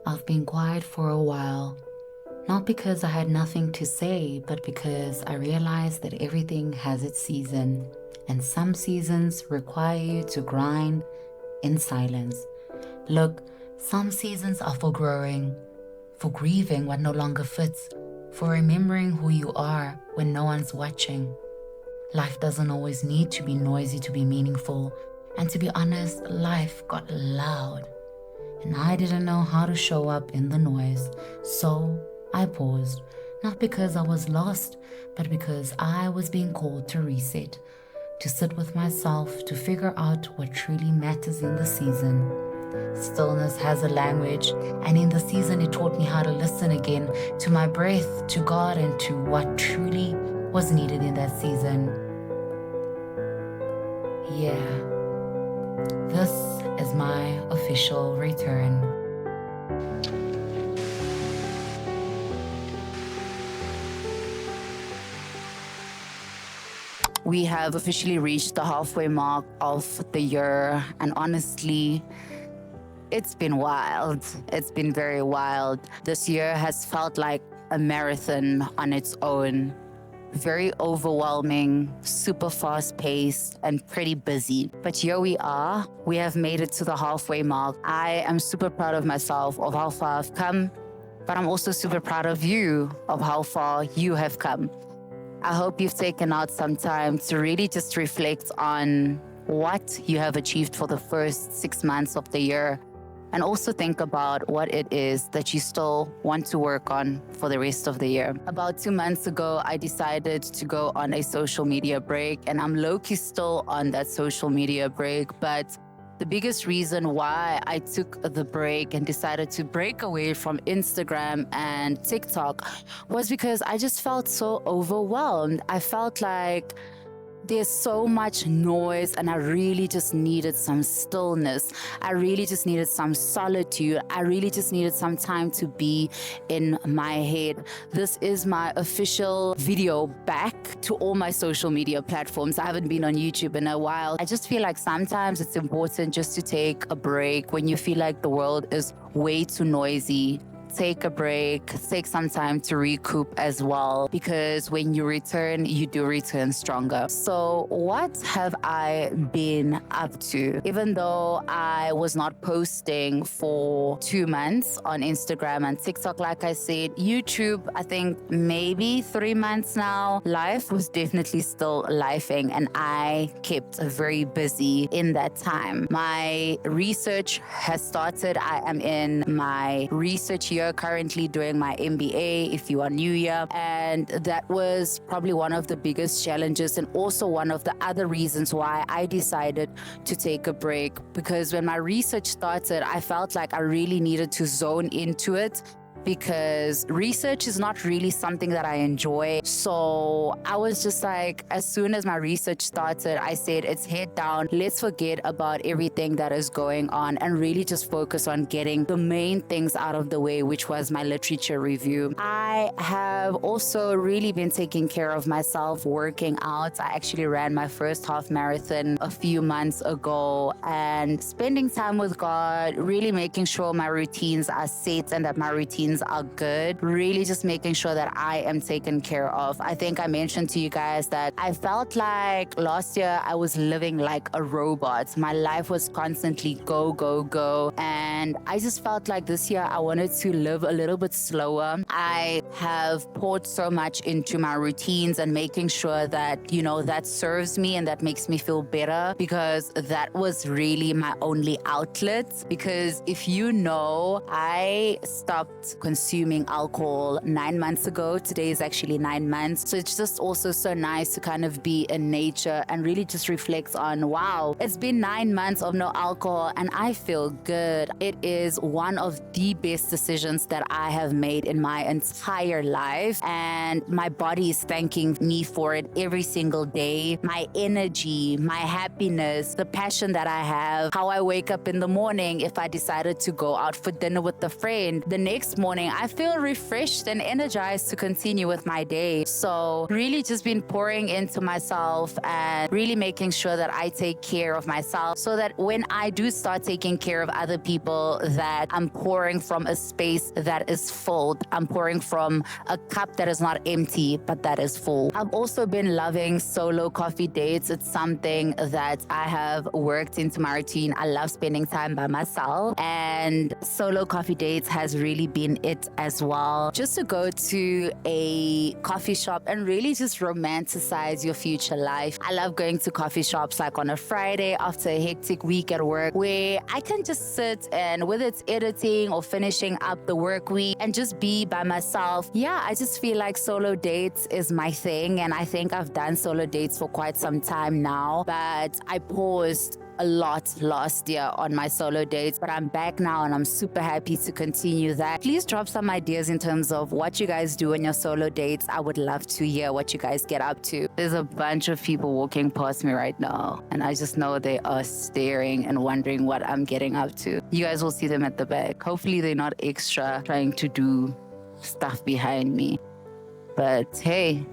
I've been quiet for a while, not because I had nothing to say, but because I realized that everything has its season, and some seasons require you to grind in silence. Look, some seasons are for growing, for grieving what no longer fits, for remembering who you are when no one's watching. Life doesn't always need to be noisy to be meaningful, and to be honest, life got loud. And I didn't know how to show up in the noise, so I paused, not because I was lost, but because I was being called to reset, to sit with myself, to figure out what truly matters in the season. Stillness has a language, and in the season it taught me how to listen again to my breath, to God, and to what truly was needed in that season. Yeah, this is my official return. We have officially reached the halfway mark of the year, and honestly, it's been wild. It's been very wild. This year has felt like a marathon on its own. Very overwhelming, super fast paced, and pretty busy. But here we are. We have made it to the halfway mark. I am super proud of myself, of how far I've come, but I'm also super proud of you, of how far you have come. I hope you've taken out some time to really just reflect on what you have achieved for the first 6 months of the year, and also think about what it is that you still want to work on for the rest of the year. About 2 months ago, I decided to go on a social media break, and I'm low-key still on that social media break, but the biggest reason why I took the break and decided to break away from Instagram and TikTok was because I just felt so overwhelmed. I felt like there's so much noise, and I really just needed some stillness. I really just needed some solitude. I really just needed some time to be in my head. This is my official video back to all my social media platforms. I haven't been on YouTube in a while. I just feel like sometimes it's important just to take a break when you feel like the world is way too noisy. Take a break, take some time to recoup as well, because when you return, you do return stronger. So what have I been up to? Even though I was not posting for 2 months on Instagram and TikTok, like I said, YouTube, I think maybe 3 months now, life was definitely still lifing, and I kept very busy in that time. My research has started. I am in my research year, currently doing my MBA, if you are new here, and that was probably one of the biggest challenges, and also one of the other reasons why I decided to take a break, because when my research started, I felt like I really needed to zone into it, because research is not really something that I enjoy. So I was just like, as soon as my research started, I said, it's head down. Let's forget about everything that is going on and really just focus on getting the main things out of the way, which was my literature review. I have also really been taking care of myself, working out. I actually ran my first half marathon a few months ago, and spending time with God, really making sure my routines are set and that my routines are good, really just making sure that I am taken care of. I think I mentioned to you guys that I felt like last year I was living like a robot. My life was constantly go, go, go. And I just felt like this year I wanted to live a little bit slower. I have poured so much into my routines and making sure that, you know, that serves me and that makes me feel better, because that was really my only outlet. Because if you know, I stopped consuming alcohol 9 months ago. Today is actually 9 months. So it's just also so nice to kind of be in nature and really just reflect on, wow, it's been 9 months of no alcohol and I feel good. It is one of the best decisions that I have made in my entire life, and my body is thanking me for it every single day. My energy, my happiness, the passion that I have, how I wake up in the morning. If I decided to go out for dinner with a friend, the next morning morning, I feel refreshed and energized to continue with my day. So really just been pouring into myself and really making sure that I take care of myself so that when I do start taking care of other people, that I'm pouring from a space that is full. I'm pouring from a cup that is not empty, but that is full. I've also been loving solo coffee dates. It's something that I have worked into my routine. I love spending time by myself, and solo coffee dates has really been it as well. Just to go to a coffee shop and really just romanticize your future life. I love going to coffee shops like on a Friday after a hectic week at work, where I can just sit and whether it's editing or finishing up the work week and just be by myself. Yeah, I just feel like solo dates is my thing, and I think I've done solo dates for quite some time now, but I paused a lot last year on my solo dates, but I'm back now and I'm super happy to continue that. Please drop some ideas in terms of what you guys do on your solo dates. I would love to hear what you guys get up to. There's a bunch of people walking past me right now, and I just know they are staring and wondering what I'm getting up to. You guys will see them at the back. Hopefully they're not extra trying to do stuff behind me. But hey,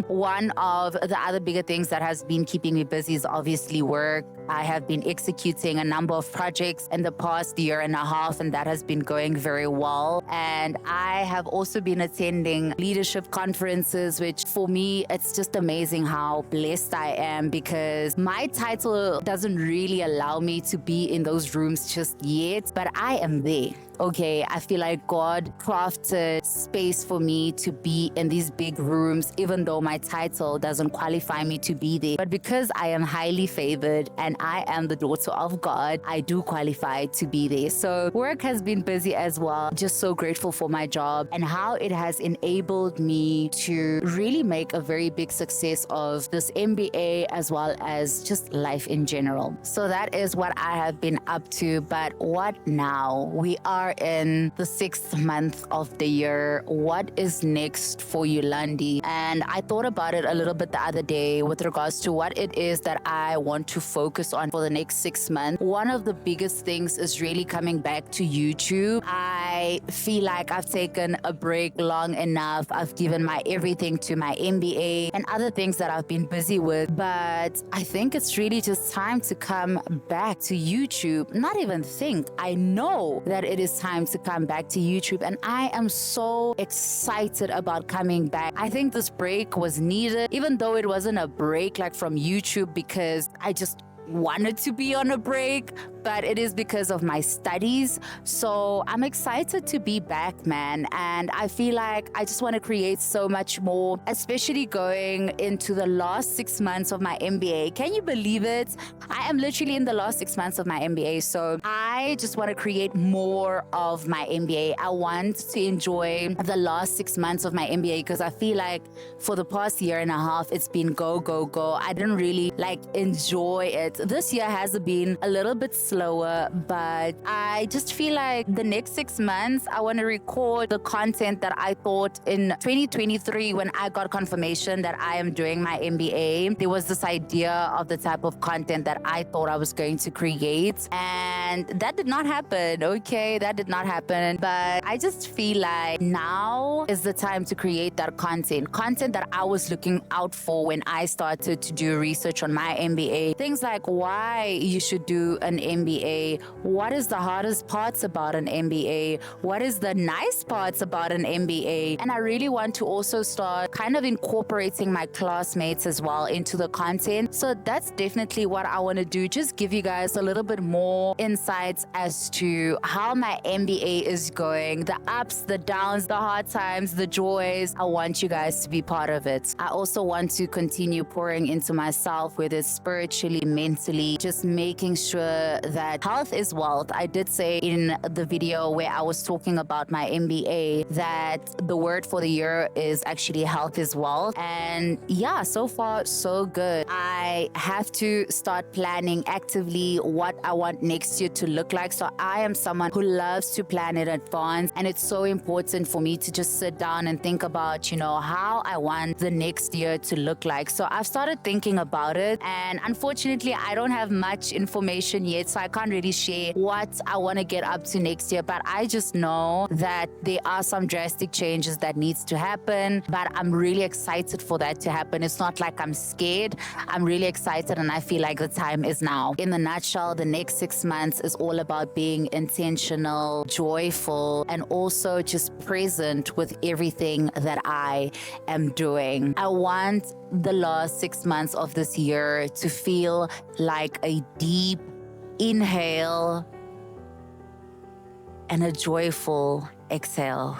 one of the other bigger things that has been keeping me busy is obviously work. I have been executing a number of projects in the past year and a half, and that has been going very well. And I have also been attending leadership conferences, which for me, it's just amazing how blessed I am, because my title doesn't really allow me to be in those rooms just yet, but I am there. Okay, I feel like God crafted space for me to be in these big rooms, even though my title doesn't qualify me to be there. But because I am highly favored and I am the daughter of God, I do qualify to be there. So work has been busy as well. Just so grateful for my job and how it has enabled me to really make a very big success of this MBA as well as just life in general. So that is what I have been up to. But what now? We are in the 6th month of the year. What is next for Yolandi? And I thought about it a little bit the other day with regards to what it is that I want to focus on for the next 6 months. One of the biggest things is really coming back to YouTube. I feel like I've taken a break long enough. I've given my everything to my MBA and other things that I've been busy with. But I think it's really just time to come back to YouTube. Not even think. I know that it is time to come back to YouTube, and I am so excited about coming back. I think this break was needed, even though it wasn't a break like from YouTube because I just wanted to be on a break, but it is because of my studies. So I'm excited to be back, man. And I feel like I just want to create so much more, especially going into the last 6 months of my MBA. Can you believe it? I am literally in the last 6 months of my MBA. So I just want to create more of my MBA. I want to enjoy the last 6 months of my MBA because I feel like for the past year and a half, it's been go, go, go. I didn't really enjoy it. This year has been a little bit slower, but I just feel like the next 6 months, I want to record the content that I thought in 2023 when I got confirmation that I am doing my MBA. There was this idea of the type of content that I thought I was going to create, and that did not happen. Okay, that did not happen. But I just feel like now is the time to create that content that I was looking out for when I started to do research on my MBA. Things like why you should do an MBA, what is the hardest parts about an MBA, what is the nice parts about an MBA. And I really want to also start kind of incorporating my classmates as well into the content. So that's definitely what I want to do. Just give you guys a little bit more insights as to how my MBA is going, the ups, the downs, the hard times, the joys. I want you guys to be part of it. I also want to continue pouring into myself, whether it's spiritually, mentally, just making sure that health is wealth. I did say in the video where I was talking about my MBA that the word for the year is actually health is wealth. And yeah, so far so good. I have to start planning actively what I want next year to look like. So I am someone who loves to plan in advance, and it's so important for me to just sit down and think about, how I want the next year to look like. So I've started thinking about it, and unfortunately I don't have much information yet, so I can't really share what I want to get up to next year, but I just know that there are some drastic changes that needs to happen, but I'm really excited for that to happen. It's not like I'm scared. I'm really excited, and I feel like the time is now. In a nutshell, the next 6 months is all about being intentional, joyful, and also just present with everything that I am doing. I want the last 6 months of this year to feel like a deep inhale and a joyful exhale.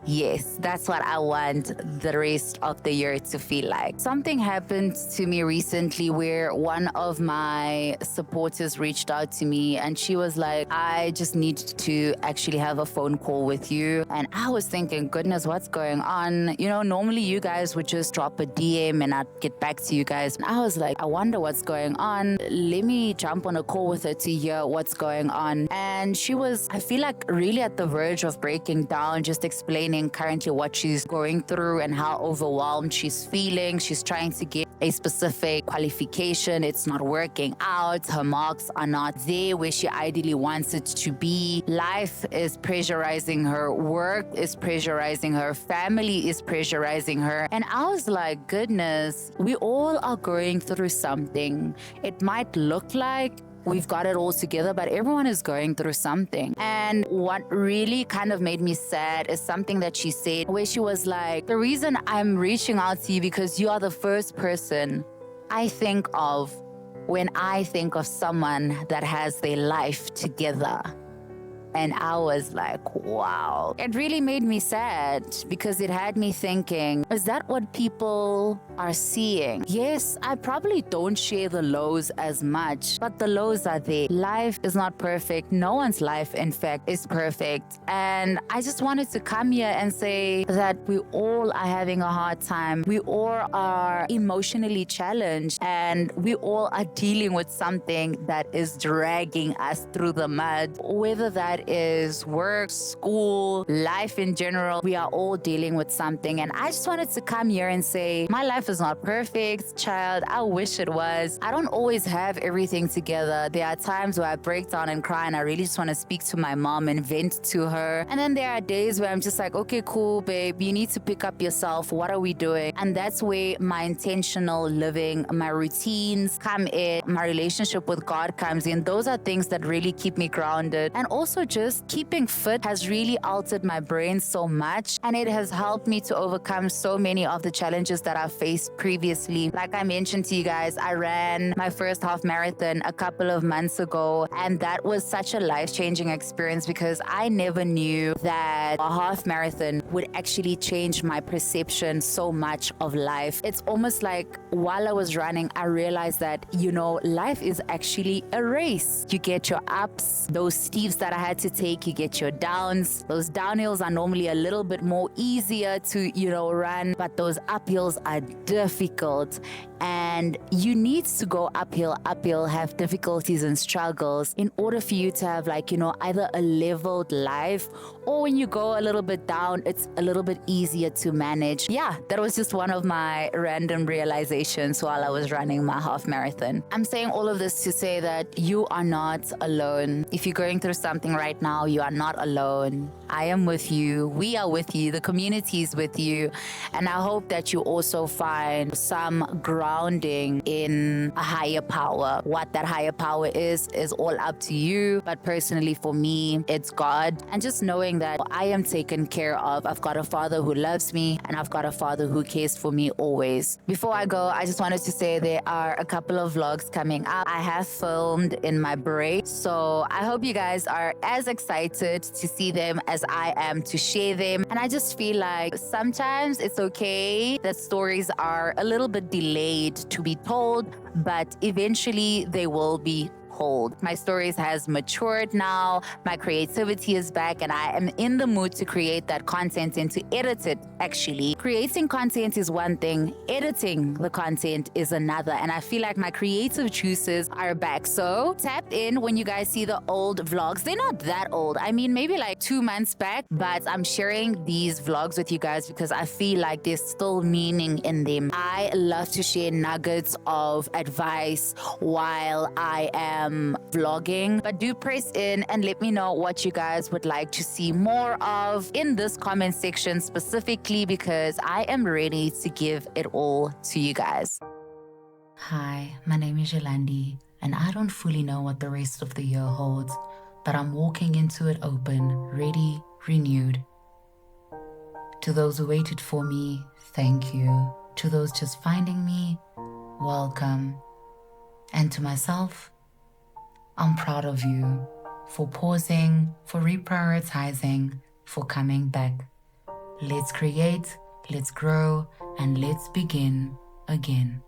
Yes, that's what I want the rest of the year to feel like. Something happened to me recently where one of my supporters reached out to me and she was like, I just need to actually have a phone call with you. And I was thinking, goodness, what's going on? You know, normally you guys would just drop a DM and I'd get back to you guys. And I was like, I wonder what's going on. Let me jump on a call with her to hear what's going on. And she was, I feel like, really at the verge of breaking down, just explaining currently what she's going through and how overwhelmed she's feeling. She's trying to get a specific qualification. It's not working out. Her marks are not there where she ideally wants it to be. Life is pressurizing her. Work is pressurizing her. Family is pressurizing her. And I was like, goodness, we all are going through something. It might look like we've got it all together, but everyone is going through something. And what really kind of made me sad is something that she said, where she was like, the reason I'm reaching out to you because you are the first person I think of when I think of someone that has their life together. And I was like, wow. It really made me sad because it had me thinking, is that what people are seeing? Yes, I probably don't share the lows as much, but the lows are there. Life is not perfect. No one's life, in fact, is perfect. And I just wanted to come here and say that we all are having a hard time. We all are emotionally challenged, and we all are dealing with something that is dragging us through the mud, whether that is work, school, life in general. We are all dealing with something. And I just wanted to come here and say, my life is not perfect, child. I wish it was. I don't always have everything together. There are times where I break down and cry and I really just want to speak to my mom and vent to her. And then there are days where I'm just like, okay, cool, babe, you need to pick up yourself. What are we doing? And that's where my intentional living, my routines come in, my relationship with God comes in. Those are things that really keep me grounded. And also just keeping fit has really altered my brain so much, and it has helped me to overcome so many of the challenges that I've faced previously. Like I mentioned to you guys, I ran my first half marathon a couple of months ago, and that was such a life-changing experience because I never knew that a half marathon would actually change my perception so much of life. It's almost like while I was running, I realized that, you know, life is actually a race. You get your ups, those steeps that I had to take, you get your downs. Those downhills are normally a little bit more easier to, run, but those uphills are difficult. And you need to go uphill, have difficulties and struggles in order for you to have either a leveled life, or when you go a little bit down, it's a little bit easier to manage. Yeah, that was just one of my random realizations while I was running my half marathon. I'm saying all of this to say that you are not alone. If you're going through something right now, you are not alone. I am with you. We are with you. The community is with you. And I hope that you also find some grounding in a higher power. What that higher power is all up to you. But personally, for me, it's God. And just knowing that I am taken care of. I've got a Father who loves me, and I've got a Father who cares for me always. Before I go, I just wanted to say there are a couple of vlogs coming up. I have filmed in my break, so I hope you guys are as excited to see them as I am to share them. And I just feel like sometimes it's okay that stories are a little bit delayed to be told, but eventually they will be told. My stories has matured now. My creativity is back, and I am in the mood to create that content and to edit it, actually. Creating content is one thing. Editing the content is another. And I feel like my creative juices are back. So tap in when you guys see the old vlogs. They're not that old. I mean, maybe like 2 months back, but I'm sharing these vlogs with you guys because I feel like there's still meaning in them. I love to share nuggets of advice while I am some vlogging. But do press in and let me know what you guys would like to see more of in this comment section specifically, because I am ready to give it all to you guys. Hi, my name is Yolandi, and I don't fully know what the rest of the year holds, but I'm walking into it open, ready, renewed. To those who waited for me, thank you. To those just finding me, welcome. And to myself, I'm proud of you for pausing, for reprioritizing, for coming back. Let's create, let's grow, and let's begin again.